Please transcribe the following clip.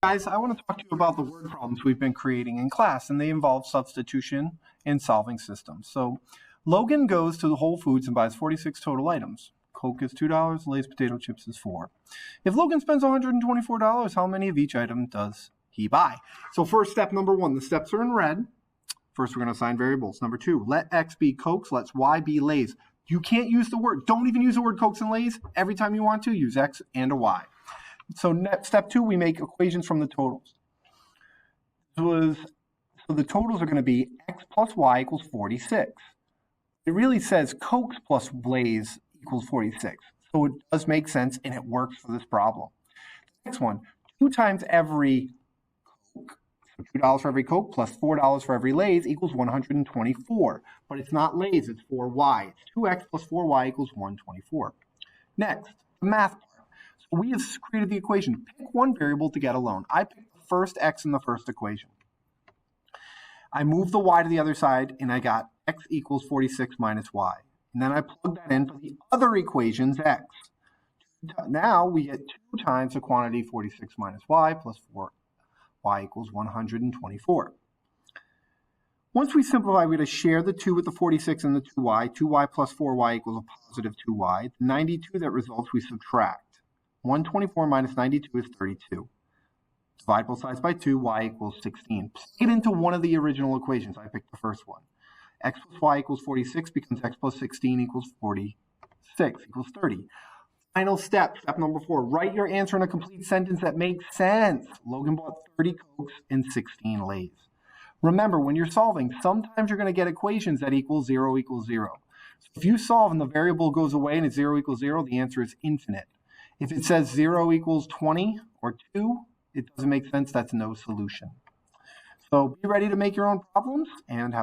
Guys, I want to talk to you about the word problems we've been creating in class, and they involve substitution and solving systems. So Logan goes to the Whole Foods and buys 46 total items. Coke is $2, Lay's potato chips is $4. If Logan spends $124, how many of each item does he buy? So first step number 1, the steps are in red. First, we're going to assign variables. Number 2, let X be Cokes, let Y be Lay's. You can't use the word, don't even use the word Cokes and Lay's. Every time you want to, use X and a Y. So step 2, we make equations from the totals. So the totals are going to be X plus Y equals 46. It really says Cokes plus Lay's equals 46. So it does make sense and it works for this problem. Next one, 2 times every Coke, so $2 for every Coke plus $4 for every Lay's equals 124. But it's not Lay's, it's 4Y. It's 2X plus 4Y equals 124. Next, the math part. So we have created the equation. Pick one variable to get alone. I picked the first X in the first equation. I moved the Y to the other side, and I got X equals 46 minus Y. And then I plugged that in for the other equation's X. Now we get 2 times the quantity 46 minus Y plus 4Y equals 124. Once we simplify, we're going to share the 2 with the 46 and the 2Y. 2Y plus 4Y equals a positive 2Y. The 92 that results, we subtract. 124 minus 92 is 32. Divide both sides by 2, y equals 16. Plug it into one of the original equations. I picked the first one. X plus y equals 46 becomes X plus 16 equals 46 equals 30. Final step, step number 4. Write your answer in a complete sentence that makes sense. Logan bought 30 Cokes and 16 Lay's. Remember, when you're solving, sometimes you're going to get equations that equal 0 equals 0. So if you solve and the variable goes away and it's 0 equals 0, the answer is infinite. If it says 0 equals 20 or 2, it doesn't make sense. That's no solution. So be ready to make your own problems and have a